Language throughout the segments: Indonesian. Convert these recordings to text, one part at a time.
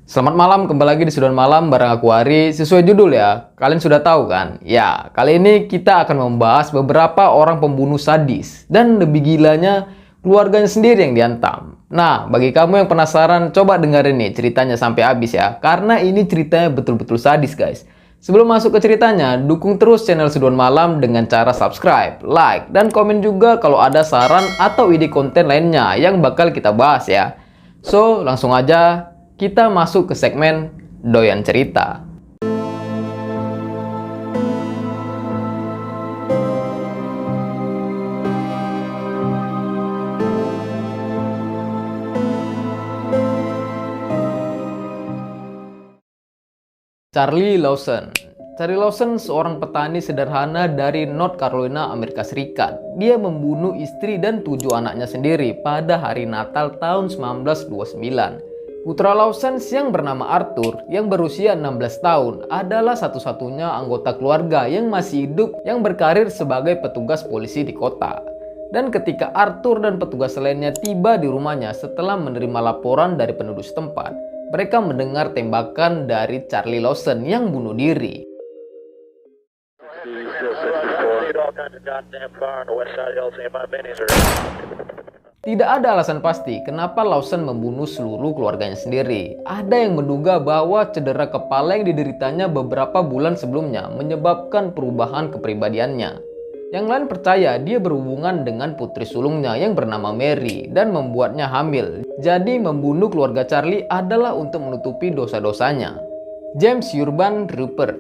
Selamat malam, kembali lagi di Sudon Malam bareng aku Ari. Sesuai judul ya, kalian sudah tahu kan? Ya, kali ini kita akan membahas beberapa orang pembunuh sadis dan lebih gilanya keluarganya sendiri yang dihantam. Nah, bagi kamu yang penasaran, coba dengerin nih ceritanya sampai habis ya, karena ini ceritanya betul-betul sadis guys. Sebelum masuk ke ceritanya, dukung terus channel Sudon Malam dengan cara subscribe, like, dan komen juga kalau ada saran atau ide konten lainnya yang bakal kita bahas ya. So, langsung aja kita masuk ke segmen Doyan Cerita. Charlie Lawson. Charlie Lawson seorang petani sederhana dari North Carolina, Amerika Serikat. Dia membunuh istri dan 7 anaknya sendiri pada hari Natal tahun 1929. Putra Lawson yang bernama Arthur yang berusia 16 tahun adalah satu-satunya anggota keluarga yang masih hidup yang berkarir sebagai petugas polisi di kota. Dan ketika Arthur dan petugas lainnya tiba di rumahnya setelah menerima laporan dari penduduk setempat, mereka mendengar tembakan dari Charlie Lawson yang bunuh diri. Tidak ada alasan pasti kenapa Lawson membunuh seluruh keluarganya sendiri. Ada yang menduga bahwa cedera kepala yang dideritanya beberapa bulan sebelumnya menyebabkan perubahan kepribadiannya. Yang lain percaya dia berhubungan dengan putri sulungnya yang bernama Mary dan membuatnya hamil. Jadi membunuh keluarga Charlie adalah untuk menutupi dosa-dosanya. James Urban Rupert.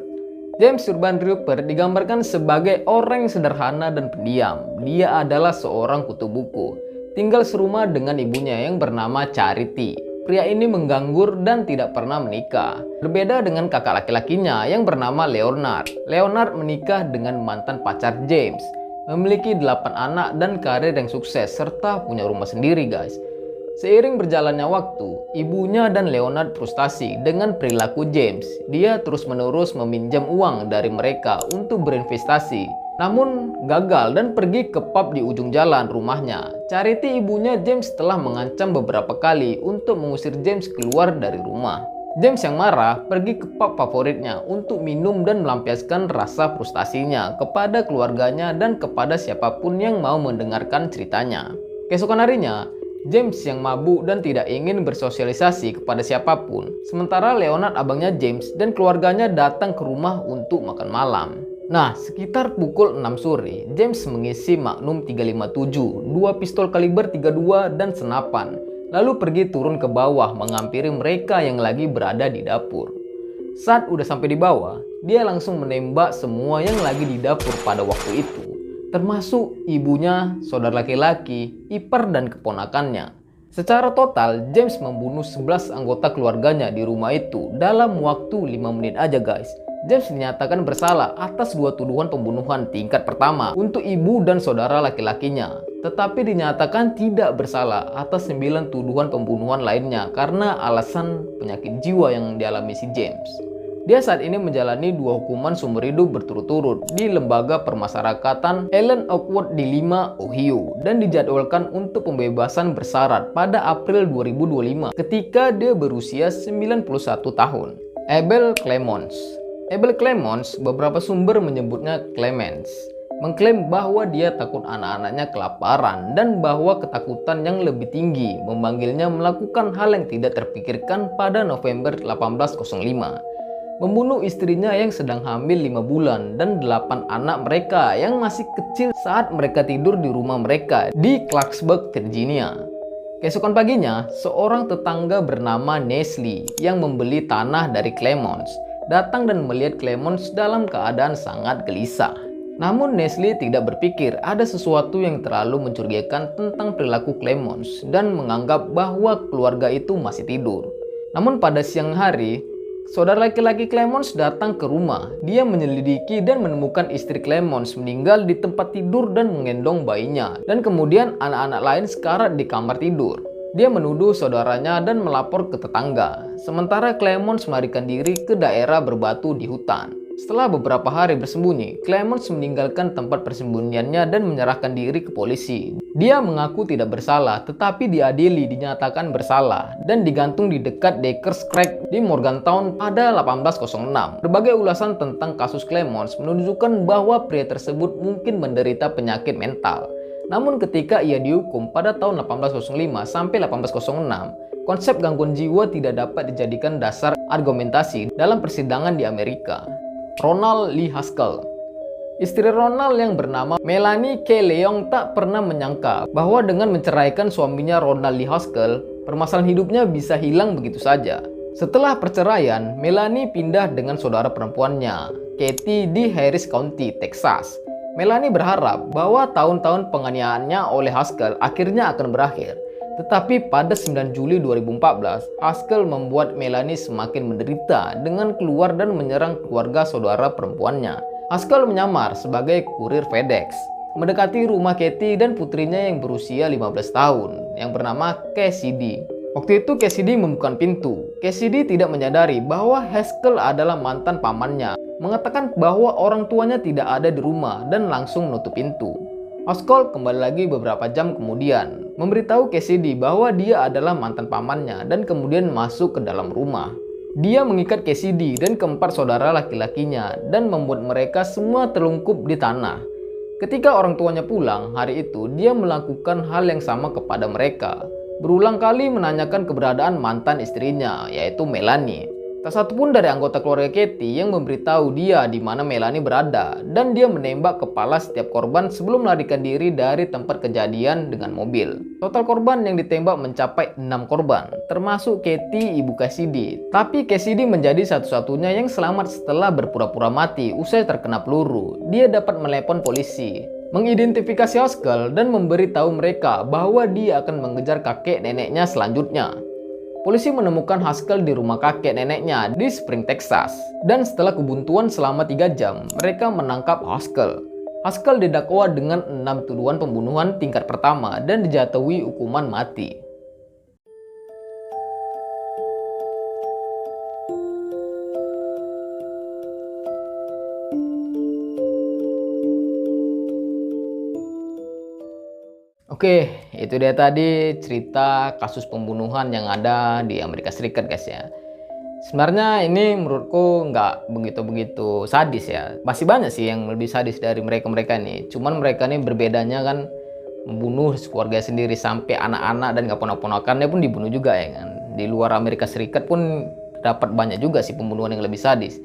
James Urban Rupert digambarkan sebagai orang yang sederhana dan pendiam. Dia adalah seorang kutu buku. Tinggal serumah dengan ibunya yang bernama Charity. Pria ini menganggur dan tidak pernah menikah. Berbeda dengan kakak laki-lakinya yang bernama Leonard. Leonard menikah dengan mantan pacar James. Memiliki 8 anak dan karir yang sukses serta punya rumah sendiri guys. Seiring berjalannya waktu, ibunya dan Leonard frustasi dengan perilaku James. Dia terus-menerus meminjam uang dari mereka untuk berinvestasi. Namun gagal dan pergi ke pub di ujung jalan rumahnya. Charity ibunya James telah mengancam beberapa kali untuk mengusir James keluar dari rumah. James yang marah pergi ke pub favoritnya untuk minum dan melampiaskan rasa frustasinya kepada keluarganya dan kepada siapapun yang mau mendengarkan ceritanya. Keesokan harinya, James yang mabuk dan tidak ingin bersosialisasi kepada siapapun. Sementara Leonard abangnya James dan keluarganya datang ke rumah untuk makan malam. Nah, sekitar pukul 6 sore, James mengisi Magnum 357, 2 pistol kaliber 32 dan senapan, lalu pergi turun ke bawah menghampiri mereka yang lagi berada di dapur. Saat udah sampai di bawah, dia langsung menembak semua yang lagi di dapur pada waktu itu, termasuk ibunya, saudara laki-laki, ipar dan keponakannya. Secara total, James membunuh 11 anggota keluarganya di rumah itu dalam waktu 5 menit aja guys. James dinyatakan bersalah atas 2 tuduhan pembunuhan tingkat pertama untuk ibu dan saudara laki-lakinya. Tetapi dinyatakan tidak bersalah atas 9 tuduhan pembunuhan lainnya karena alasan penyakit jiwa yang dialami si James. Dia saat ini menjalani 2 hukuman seumur hidup berturut-turut di lembaga permasyarakatan Allen Oakwood di Lima, Ohio, dan dijadwalkan untuk pembebasan bersyarat pada April 2025 ketika dia berusia 91 tahun. Abel Clemons. Abel Clemons, beberapa sumber menyebutnya Clemens, mengklaim bahwa dia takut anak-anaknya kelaparan dan bahwa ketakutan yang lebih tinggi memanggilnya melakukan hal yang tidak terpikirkan pada November 1805. Membunuh istrinya yang sedang hamil 5 bulan dan 8 anak mereka yang masih kecil saat mereka tidur di rumah mereka di Clarksburg, Virginia. Keesokan paginya, seorang tetangga bernama Neslie yang membeli tanah dari Clemons datang dan melihat Clemons dalam keadaan sangat gelisah. Namun Neslie tidak berpikir ada sesuatu yang terlalu mencurigakan tentang perilaku Clemons dan menganggap bahwa keluarga itu masih tidur. Namun pada siang hari, saudara laki-laki Clemons datang ke rumah. Dia menyelidiki dan menemukan istri Clemons meninggal di tempat tidur dan menggendong bayinya. Dan kemudian anak-anak lain sekarat di kamar tidur. Dia menuduh saudaranya dan melapor ke tetangga. Sementara Clemons melarikan diri ke daerah berbatu di hutan. Setelah beberapa hari bersembunyi, Clemens meninggalkan tempat persembunyiannya dan menyerahkan diri ke polisi. Dia mengaku tidak bersalah, tetapi diadili dinyatakan bersalah dan digantung di dekat Deckers Creek di Morgantown pada 1806. Berbagai ulasan tentang kasus Clemens menunjukkan bahwa pria tersebut mungkin menderita penyakit mental. Namun ketika ia dihukum pada tahun 1805 sampai 1806, konsep gangguan jiwa tidak dapat dijadikan dasar argumentasi dalam persidangan di Amerika. Ronald Lee Haskell. Istri Ronald yang bernama Melanie K. Leong tak pernah menyangka bahwa dengan menceraikan suaminya Ronald Lee Haskell, permasalahan hidupnya bisa hilang begitu saja. Setelah perceraian, Melanie pindah dengan saudara perempuannya, Katie, di Harris County, Texas. Melanie berharap bahwa tahun-tahun penganiayaannya oleh Haskell akhirnya akan berakhir. Tetapi pada 9 Juli 2014, Haskell membuat Melanie semakin menderita dengan keluar dan menyerang keluarga saudara perempuannya. Haskell menyamar sebagai kurir FedEx, mendekati rumah Katie dan putrinya yang berusia 15 tahun, yang bernama Cassidy. Waktu itu Cassidy membuka pintu. Cassidy tidak menyadari bahwa Haskell adalah mantan pamannya, mengatakan bahwa orang tuanya tidak ada di rumah dan langsung menutup pintu. Haskell kembali lagi beberapa jam kemudian, memberitahu Cassidy bahwa dia adalah mantan pamannya dan kemudian masuk ke dalam rumah. Dia mengikat Cassidy dan keempat saudara laki-lakinya dan membuat mereka semua terlungkup di tanah. Ketika orang tuanya pulang hari itu, dia melakukan hal yang sama kepada mereka. Berulang kali menanyakan keberadaan mantan istrinya, yaitu Melanie. Tak satu pun dari anggota keluarga Katie yang memberitahu dia di mana Melanie berada, dan dia menembak kepala setiap korban sebelum melarikan diri dari tempat kejadian dengan mobil. Total korban yang ditembak mencapai 6 korban, termasuk Katie, ibu Cassidy. Tapi Cassidy menjadi satu-satunya yang selamat setelah berpura-pura mati usai terkena peluru. Dia dapat menelepon polisi, mengidentifikasi Haskell dan memberitahu mereka bahwa dia akan mengejar kakek neneknya selanjutnya. Polisi menemukan Haskell di rumah kakek neneknya di Spring, Texas. Dan setelah kebuntuan selama 3 jam, mereka menangkap Haskell. Haskell didakwa dengan 6 tuduhan pembunuhan tingkat pertama dan dijatuhi hukuman mati. Oke, itu dia tadi cerita kasus pembunuhan yang ada di Amerika Serikat, guys ya. Sebenarnya ini menurutku nggak begitu-begitu sadis ya. Masih banyak sih yang lebih sadis dari mereka-mereka ini. Cuman mereka ini berbedanya kan membunuh keluarga sendiri sampai anak-anak dan keponak-ponakannya pun dibunuh juga ya kan. Di luar Amerika Serikat pun dapat banyak juga sih pembunuhan yang lebih sadis.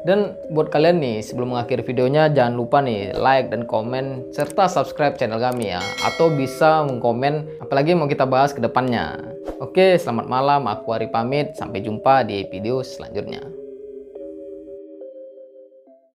Dan buat kalian nih, sebelum mengakhiri videonya jangan lupa nih like dan komen serta subscribe channel kami ya, atau bisa mengkomen apalagi mau kita bahas ke depannya. Oke, selamat malam, aku Ari pamit, sampai jumpa di video selanjutnya.